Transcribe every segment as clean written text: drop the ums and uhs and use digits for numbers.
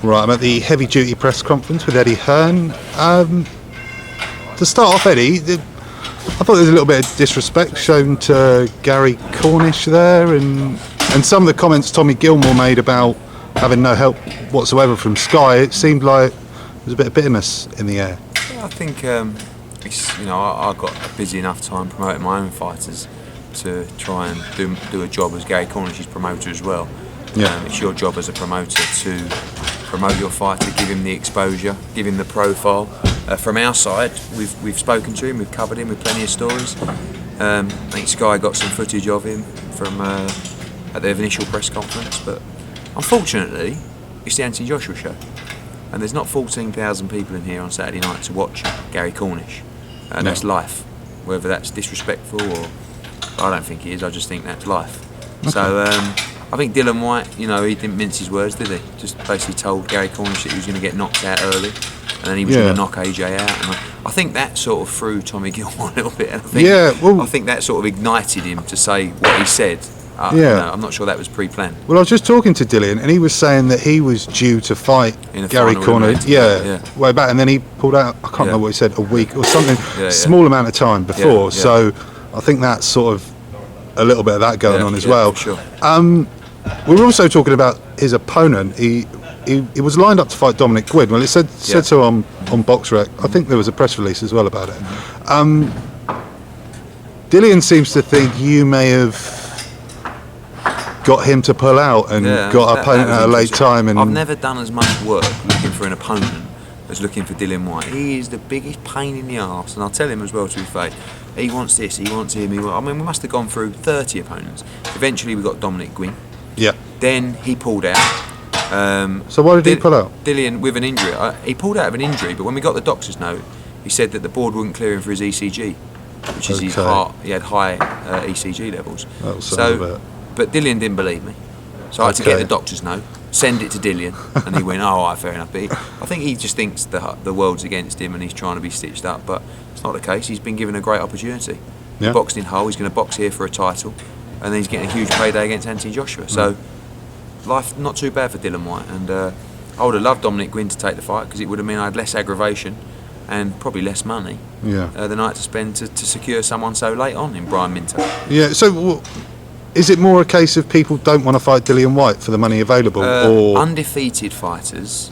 Right, I'm at the heavy duty press conference with Eddie Hearn. To start off, Eddie, I thought there was a little bit of disrespect shown to Gary Cornish there, and some of the comments Tommy Gilmore made about having no help whatsoever from Sky. It seemed like there was a bit of bitterness in the air. Yeah, I think I got busy enough time promoting my own fighters to try and do a job as Gary Cornish's promoter as well. Yeah. It's your job as a promoter to promote your fighter, give him the exposure, give him the profile. From our side, we've spoken to him, we've covered him with plenty of stories. I think Sky got some footage of him from at the initial press conference, but unfortunately, it's the Anthony Joshua show, and there's not 14,000 people in here on Saturday night to watch Gary Cornish. That's life. Whether that's disrespectful or I don't think it is. I just think that's life. Okay. So I think Dillian Whyte, he didn't mince his words, did he? Just basically told Gary Cornish that he was going to get knocked out early, and then he was going to knock AJ out. And I think that sort of threw Tommy Gilmore a little bit. And I think that sort of ignited him to say what he said. I'm not sure that was pre-planned. Well, I was just talking to Dillian, and he was saying that he was due to fight Gary Cornish, way back, and then he pulled out. I can't remember what he said, a week or something, small amount of time before. So I think that's sort of a little bit of that going on as well. For sure. We were also talking about his opponent. He was lined up to fight Dominic Gwynn. Well, it said so on BoxRec. I think there was a press release as well about it. Dillian seems to think you may have got him to pull out and got opponent at a late time. And I've never done as much work looking for an opponent as looking for Dillian Whyte. He is the biggest pain in the arse, and I'll tell him as well to his face. He wants this, he wants him. We must have gone through 30 opponents. Eventually, we got Dominic Gwynn. Yeah. Then he pulled out. So why did he pull out? Dillian with an injury. He pulled out of an injury, but when we got the doctor's note, he said that the board wouldn't clear him for his ECG, which is his heart. He had high ECG levels. But Dillian didn't believe me, so I had to get the doctor's note, send it to Dillian, and he went, "Oh, all right, fair enough." But I think he just thinks the world's against him and he's trying to be stitched up. But it's not the case. He's been given a great opportunity. He boxed in Hull. He's going to box here for a title, and then he's getting a huge payday against Anthony Joshua. So life not too bad for Dillian Whyte. And I would have loved Dominic Gwynn to take the fight because it would have meant I had less aggravation and probably less money the night to spend to secure someone so late on in Brian Minto. Yeah. So. Is it more a case of people don't want to fight Dillian Whyte for the money available, or undefeated fighters,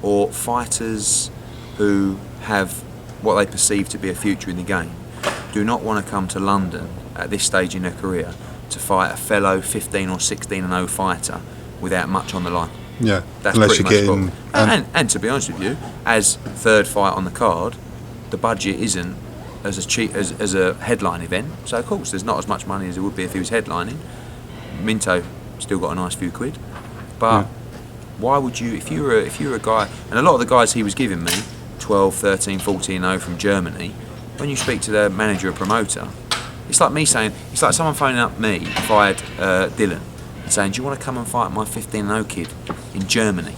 or fighters who have what they perceive to be a future in the game, do not want to come to London at this stage in their career to fight a fellow 15 or 16-0 fighter without much on the line? Yeah, that's pretty much it. And to be honest with you, as third fight on the card, the budget isn't as cheap as a headline event, so of course there's not as much money as there would be if he was headlining. Minto still got a nice few quid, but why would you, if you were a guy, and a lot of the guys he was giving me 12, 13, 14-0 from Germany, when you speak to the manager or promoter, it's like me saying, it's like someone phoning up me if I had Dillian and saying, do you want to come and fight my 15-0 kid in Germany?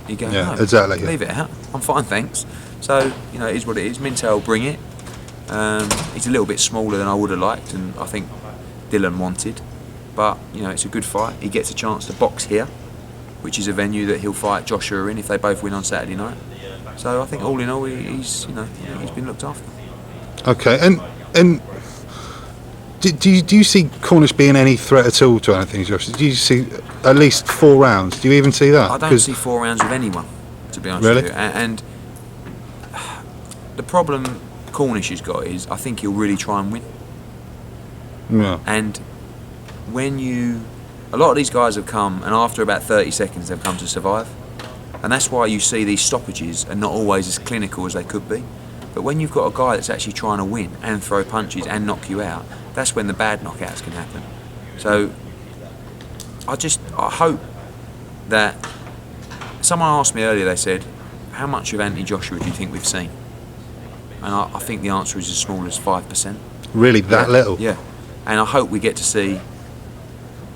You go, no, exactly, leave it out, I'm fine, thanks. So it is what it is. Minto will bring it. He's a little bit smaller than I would have liked, and I think Dillian wanted, but it's a good fight. He gets a chance to box here, which is a venue that he'll fight Joshua in if they both win on Saturday night. So I think all in all, he's been looked after. Okay, and do you see Cornish being any threat at all to Anthony Joshua? Do you see at least 4 rounds? Do you even see that? I don't see 4 rounds with anyone, to be honest with you. And the problem Cornish has got is I think he'll really try and win. Yeah. And a lot of these guys have come, and after about 30 seconds they've come to survive, and that's why you see these stoppages are not always as clinical as they could be. But when you've got a guy that's actually trying to win and throw punches and knock you out, that's when the bad knockouts can happen. So I hope that someone asked me earlier, they said, how much of Anthony Joshua do you think we've seen? And I think the answer is as small as 5%. Really, that little? Yeah. And I hope we get to see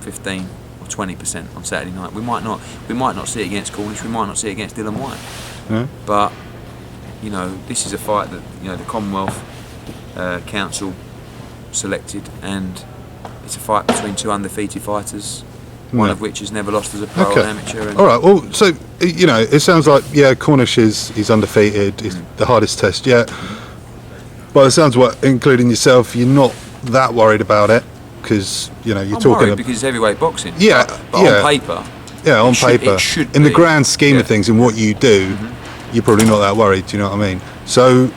15 or 20% on Saturday night. We might not see it against Cornish. We might not see it against Dillian Whyte. Yeah. But this is a fight that the Commonwealth Council selected, and it's a fight between 2 undefeated fighters one Yeah. of which has never lost as a pro Okay. or amateur. And All right. Well, so it sounds like Cornish he's undefeated. It's the hardest test yet. By the sounds of what, including yourself, you're not that worried about it because you're I'm talking. worried because it's heavyweight boxing. Yeah, but yeah. on paper. Yeah, on it should- paper. it should in the be. grand scheme of Yeah. things, in what you do, you're probably not that worried. Do you know what I mean? So,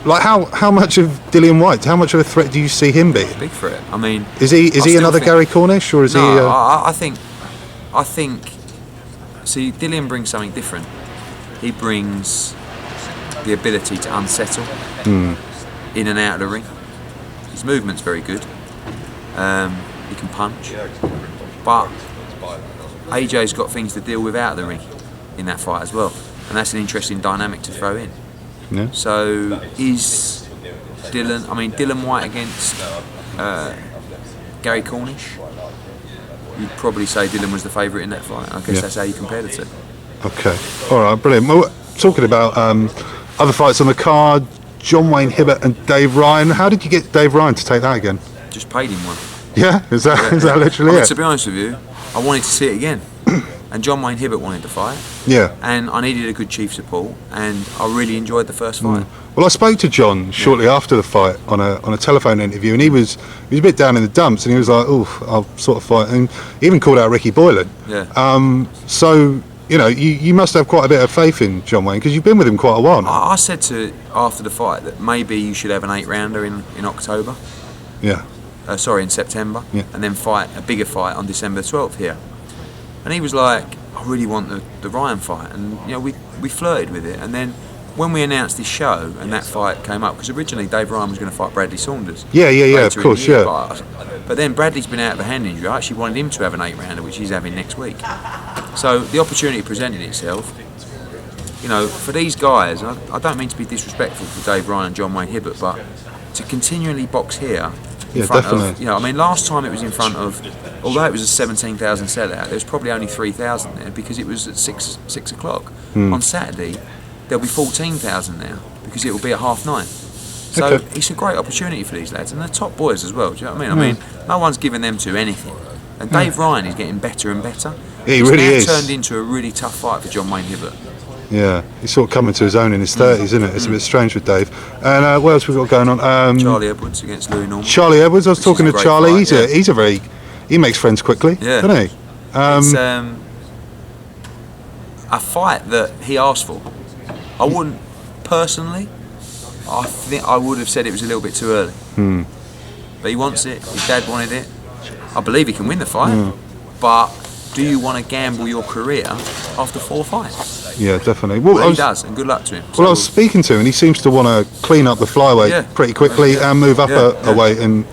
like, how much of Dillian Whyte? How much of a threat do you see him being? Big threat. I mean, Is he still another think- Gary Cornish, or is No, he? I think. See, Dillian brings something different. He brings the ability to unsettle in and out of the ring. His movement's very good. He can punch, but AJ's got things to deal with out of the ring in that fight as well, and that's an interesting dynamic to throw in. Yeah. So is Dillian Whyte against Gary Cornish? You'd probably say Dillian was the favourite in that fight. I guess Yeah. that's how you compare the two. Okay. All right. Brilliant. Well, talking about other fights on the card, John Wayne Hibbert and Dave Ryan. How did you get Dave Ryan to take that again? Just paid him one. Yeah. Is that literally it? To be honest with you, I wanted to see it again. And John Wayne Hibbert wanted to fight. Yeah. And I needed a good chief support, and I really enjoyed the first fight. Well, I spoke to John shortly after the fight on a telephone interview, and he was a bit down in the dumps, and he was like, "Oh, I'll sort of fight," and he even called out Ricky Boylan. Yeah. So you must have quite a bit of faith in John Wayne because you've been with him quite a while now. I said after the fight that maybe you should have an 8-rounder in October. Yeah. In September, Yeah. and then fight a bigger fight on December 12th here. And he was like, I really want the Ryan fight, and we flirted with it. And then when we announced this show and that fight came up, because originally Dave Ryan was going to fight Bradley Saunders. Yeah, of later in the course, year, yeah. But then Bradley's been out of a hand injury. I actually wanted him to have an 8-rounder, which he's having next week. So the opportunity presented itself. For these guys, I don't mean to be disrespectful to Dave Ryan and John Wayne Hibbert, but to continually box here. Yeah, Front definitely. of, last time it was in front of, although it was a 17,000 sellout, there was probably only 3,000 there because it was at 6 o'clock. On Saturday, there'll be 14,000 now because it will be at 9:30. So Okay. it's a great opportunity for these lads, and they're top boys as well. Do you know what I mean? No one's giving them to anything. And Dave Ryan is getting better and better. He It's really now is. turned into a really tough fight for John Wayne Hibbert. Yeah, he's sort of coming to his own in his 30s, isn't it? It's a bit strange with Dave. And what else we got going on? Charlie Edwards against Louis Norman. Charlie Edwards. I was Which is talking a to great Charlie. fight, He makes friends quickly, Yeah. doesn't he? It's a fight that he asked for. I wouldn't personally. I think I would have said it was a little bit too early. But he wants it. His dad wanted it. I believe he can win the fight. But do you want to gamble your career after 4 fights? Yeah, definitely. Well, He does, and good luck to him. I was speaking to him, and he seems to want to clean up the flyweight Yeah. pretty quickly and move up a weight and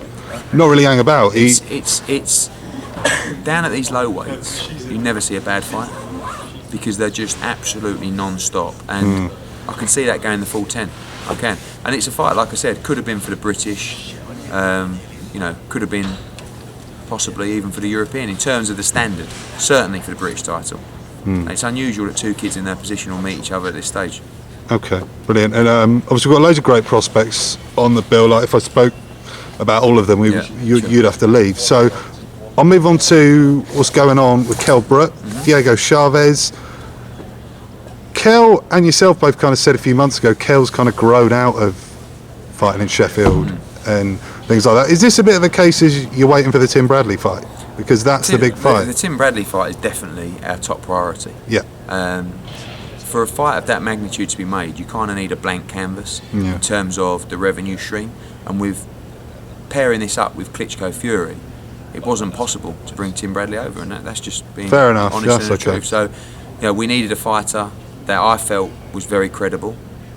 not really hang about. It's down at these low weights. You never see a bad fight because they're just absolutely non-stop, and I can see that going the full 10. I can, and it's a fight, like I said, could have been for the British. Could have been possibly even for the European in terms of the standard. Certainly for the British title. And it's unusual that two kids in their position will meet each other at this stage. Okay, brilliant. And obviously we've got loads of great prospects on the bill. Like if I spoke about all of them, you'd have to leave. So I'll move on to what's going on with Kell Brook, Diego Chavez. Kell and yourself both kind of said a few months ago, Kell's kind of grown out of fighting in Sheffield and things like that. Is this a bit of a case as you're waiting for the Tim Bradley fight? Because that's the big fight. The Tim Bradley fight is definitely our top priority. Yeah. For a fight of that magnitude to be made, you kind of need a blank canvas in terms of the revenue stream. And with pairing this up with Klitschko Fury, it wasn't possible to bring Tim Bradley over, and that's just being fair enough. honest That's and the okay. truth. So, we needed a fighter that I felt was very credible.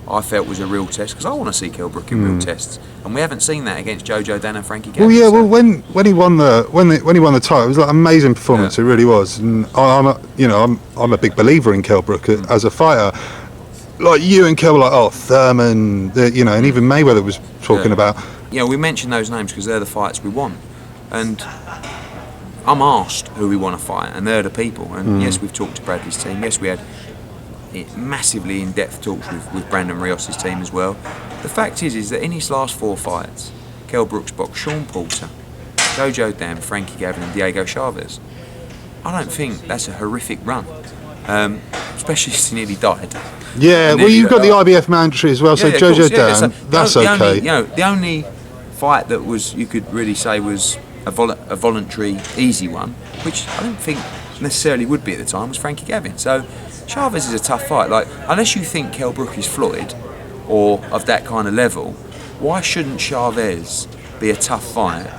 I felt was a real test because I want to see Kell Brook in real tests, and we haven't seen that against Jojo Dan and Frankie Gavin. Well, yeah. so- Well, when he won the title, it was like an amazing performance. It really was. And I'm a big believer in Kell Brook as a fighter. Like you and Kell were like, Thurman, and even Mayweather was talking about. We mention those names because they're the fights we want, and I'm asked who we want to fight, and they're the people. And yes, we've talked to Bradley's team. Yes, we had massively in-depth talks with Brandon Rios' team as well. The fact is that in his last 4 fights, Kell Brook's boxed Sean Porter, Jojo Dan, Frankie Gavin and Diego Chavez. I don't think that's a horrific run, especially since he nearly died. Yeah, well, you've got the IBF mandatory as well, so Jojo Dan, that's okay. The only fight that was, you could really say, was a voluntary, easy one, which I don't think necessarily would be at the time, was Frankie Gavin. So Chavez is a tough fight. Like, unless you think Kell Brook is Floyd or of that kind of level, why shouldn't Chavez be a tough fight?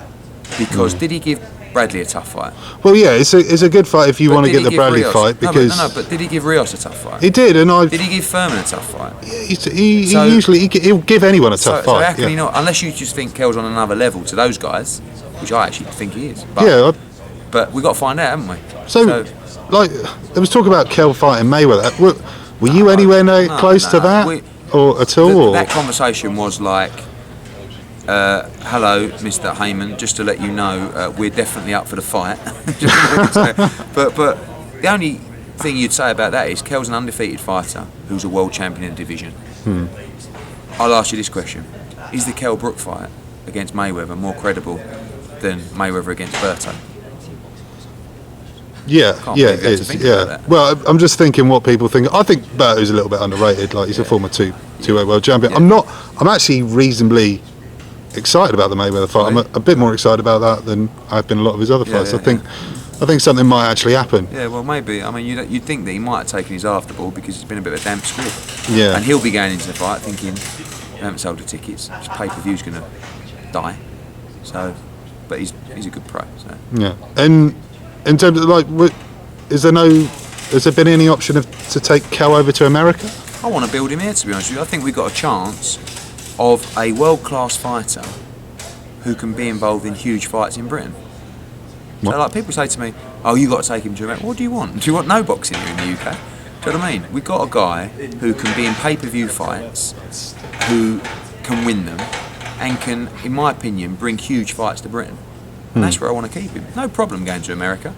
Because did he give Bradley a tough fight? Well, yeah, it's a good fight if you want to get the Bradley fight, because but did he give Rios a tough fight? He did, and did he give Furman a tough fight? He'll give anyone a tough fight. So how can he not? Unless you just think Kell's on another level to those guys, which I actually think he is. But, but we got to find out, haven't we? So, like, there was talk about Kell fighting Mayweather. Were you anywhere close to that, or at all? That conversation was like, hello, Mr. Heyman, just to let you know, we're definitely up for the fight. but the only thing you'd say about that is Kell's an undefeated fighter who's a world champion in the division. I'll ask you this question: is the Kell Brook fight against Mayweather more credible than Mayweather against Berto? Yeah, it is. Yeah. Well, I'm just thinking what people think. I think Berto's a little bit underrated. Like, he's a former two-weight world champion. Yeah. I'm actually reasonably excited about the Mayweather fight. I'm a bit more excited about that than I've been a lot of his other fights. I think something might actually happen. Yeah, well, maybe. I mean, you'd think that he might have taken his afterball because it's been a bit of a damp squib. Yeah. And he'll be going into the fight thinking, I haven't sold the tickets. His pay-per-view's going to die. So, but he's a good pro. So. Yeah. And in terms of, like, has there been any option to take Kell over to America? I want to build him here, to be honest with you. I think we've got a chance of a world-class fighter who can be involved in huge fights in Britain. What? So, like, people say to me, oh, you got to take him to America. What do you want? Do you want no boxing here in the UK? Do you know what I mean? We've got a guy who can be in pay-per-view fights, who can win them, and can, in my opinion, bring huge fights to Britain. And that's where I want to keep him. No problem going to America.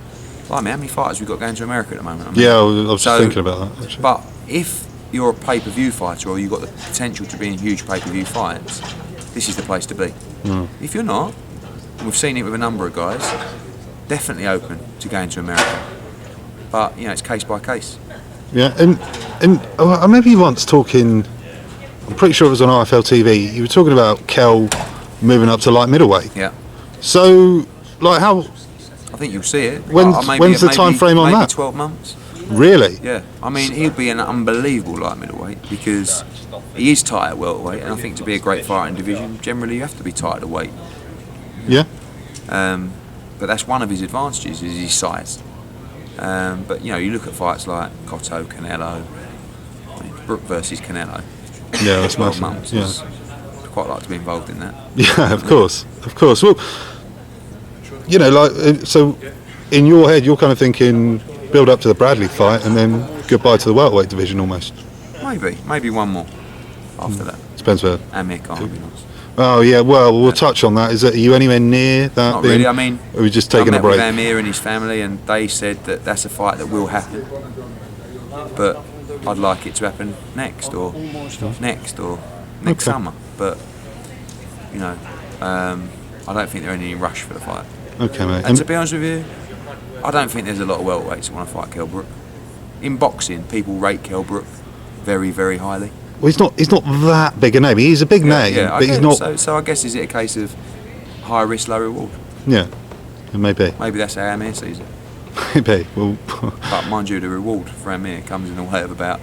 Like, how many fighters we've got going to America at the moment? I mean, yeah, I was just thinking about that, actually. But if you're a pay-per-view fighter, or you've got the potential to be in huge pay-per-view fights, this is the place to be. If you're not, and we've seen it with a number of guys, definitely open to going to America. But, you know, it's case by case. Yeah, and I remember you once talking, I'm pretty sure it was on IFL TV, you were talking about Kell moving up to light middleweight. Yeah. So, like, how... I think you'll see it. When's the time frame on that? Maybe 12 months. Really? Yeah. I mean, he'll be an unbelievable light middleweight because he is tight at welterweight, and I think to be a great fighter in division, generally you have to be tight at weight. Yeah. But that's one of his advantages, is his size. But, you know, you look at fights like Cotto, Canelo, I mean, Brook versus Canelo. Yeah, that's 12 massive. months. Yeah. I'd quite like to be involved in that. Yeah, of course. Well, you know, like, so in your head, you're kind of thinking build up to the Bradley fight and then goodbye to the welterweight division almost. Maybe one more after that. Depends where. Amir Khan, be nice. Oh yeah, well, we'll touch on that. Are you anywhere near that? Not really. I mean, or are we just taking I met a break? with Amir and his family, and they said that that's a fight that will happen. But I'd like it to happen next summer. But you know, I don't think they're in any rush for the fight. Okay, mate. And to be honest with you, I don't think there's a lot of welterweights that want to fight Kell Brook. In boxing, people rate Kell Brook very, very highly. Well, he's not that big a name. He's a big name, but he's not. So I guess, is it a case of high risk, low reward? Yeah, maybe. Maybe that's how Amir sees it. Maybe. Well, but mind you, the reward for Amir comes in the way of about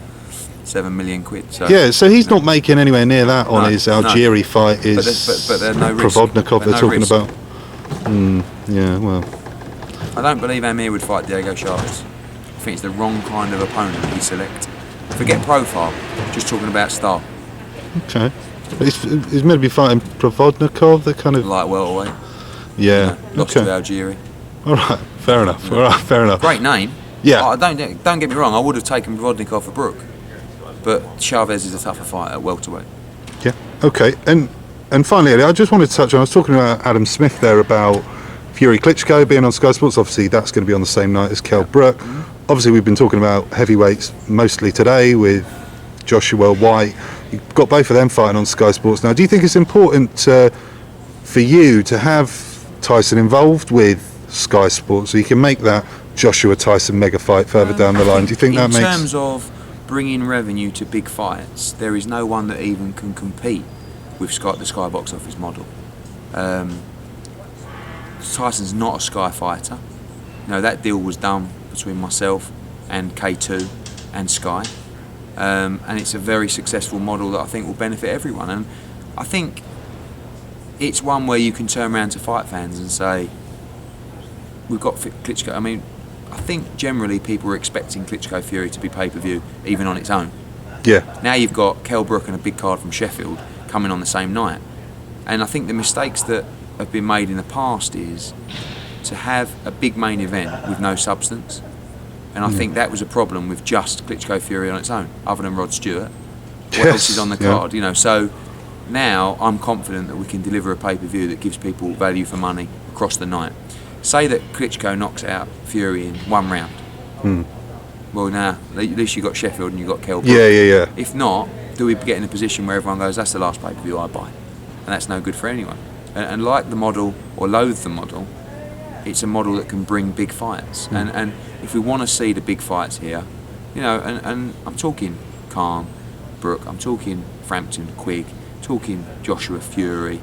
£7 million. So yeah, so he's not making anywhere near that on his Algieri fight. But there's no risk. Provodnikov they're talking risk. about. Yeah, well. I don't believe Amir would fight Diego Chavez. I think it's the wrong kind of opponent he select. Forget profile, just talking about style. Okay. He's meant to be fighting Provodnikov, the kind of... Light welterweight. Yeah. You know, lost to Algieri. All right, fair enough. All right, fair enough. Great name. Yeah. Don't get me wrong, I would have taken Provodnikov for Brook. But Chavez is a tougher fighter at welterweight. Yeah, okay. And finally, Eddie, I just wanted to touch on, I was talking about Adam Smith there about Fury Klitschko being on Sky Sports. Obviously, that's going to be on the same night as Kell Brook. Obviously, we've been talking about heavyweights mostly today with Joshua Whyte. You've got both of them fighting on Sky Sports now. Do you think it's important for you to have Tyson involved with Sky Sports so you can make that Joshua Tyson mega fight further down the line? Do you think that makes... In terms of bringing revenue to big fights, there is no one that even can compete with the Sky box office model. Tyson's not a Sky fighter. You know, that deal was done between myself and K2 and Sky. And it's a very successful model that I think will benefit everyone. And I think it's one where you can turn around to fight fans and say, we've got Klitschko. I mean, I think generally people were expecting Klitschko Fury to be pay-per-view even on its own. Yeah. Now you've got Kell Brook and a big card from Sheffield coming on the same night. And I think the mistakes that have been made in the past is to have a big main event with no substance. And I think that was a problem with just Klitschko Fury on its own, other than Rod Stewart. What else is on the card? You know, so now I'm confident that we can deliver a pay-per-view that gives people value for money across the night. Say that Klitschko knocks out Fury in one round. Well, now at least you got Sheffield and you got Kell Brook. Yeah. If not, do we get in a position where everyone goes, that's the last pay-per-view I buy, and that's no good for anyone. And like the model or loathe the model, it's a model that can bring big fights. And if we want to see the big fights here, you know, and I'm talking Khan, Brook, I'm talking Frampton, Quigg, talking Joshua Fury, you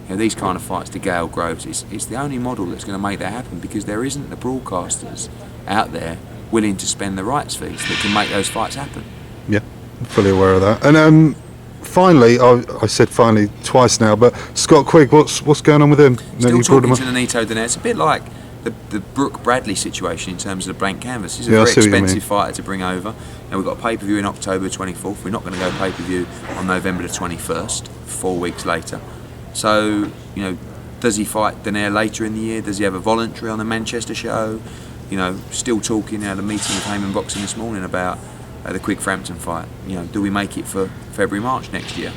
know, these kind of fights to Gale Groves, it's the only model that's going to make that happen, because there isn't the broadcasters out there willing to spend the rights fees that can make those fights happen. Yeah, I'm fully aware of that. And finally, I said finally twice now, but Scott Quigg, what's going on with him? Still talking to Nonito Donaire. It's a bit like the Brooke Bradley situation in terms of the blank canvas. He's a very expensive fighter to bring over. Now we've got a pay-per-view in October 24th. We're not going to go pay-per-view on November the 21st, 4 weeks later. So, you know, does he fight Donaire later in the year? Does he have a voluntary on the Manchester show? You know, still talking the meeting with Heyman Boxing this morning about the Quigg Frampton fight. You know, do we make it for February, March next year?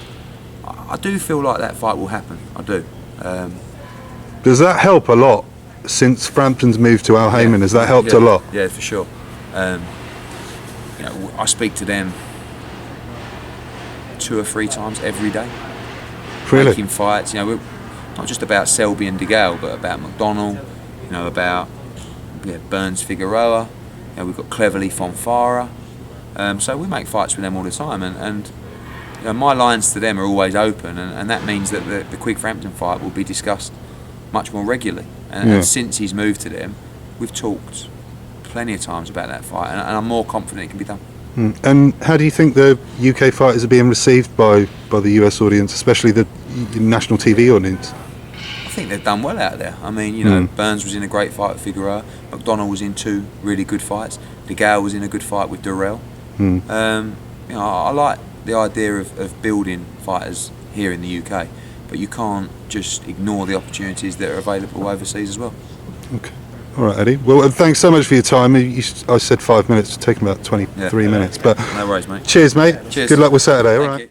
I do feel like that fight will happen. I do. Does that help a lot since Frampton's moved to Al Heyman? Has that helped a lot? Yeah, for sure. You know, I speak to them 2 or 3 times every day. Really? Making fights. You know, we're not just about Selby and DeGale, but about McDonnell. You know, about Burns Figueroa. You know, we've got Cleverly Fonfara. So we make fights with them all the time, and you know, my lines to them are always open, and that means that the Quigg Frampton fight will be discussed much more regularly. And since he's moved to them, we've talked plenty of times about that fight, and I'm more confident it can be done. And how do you think the UK fighters are being received by the US audience, especially the national TV audience? I think they've done well out there. I mean, you know, Burns was in a great fight with Figueroa. McDonnell was in 2 really good fights. DeGale was in a good fight with Durrell. You know, I like the idea of building fighters here in the UK, but you can't just ignore the opportunities that are available overseas as well. Okay. All right, Eddie. Well, thanks so much for your time. I said 5 minutes, it's taken about 23 minutes. But no worries, mate. Cheers, mate. Cheers. Good luck with Saturday. All right.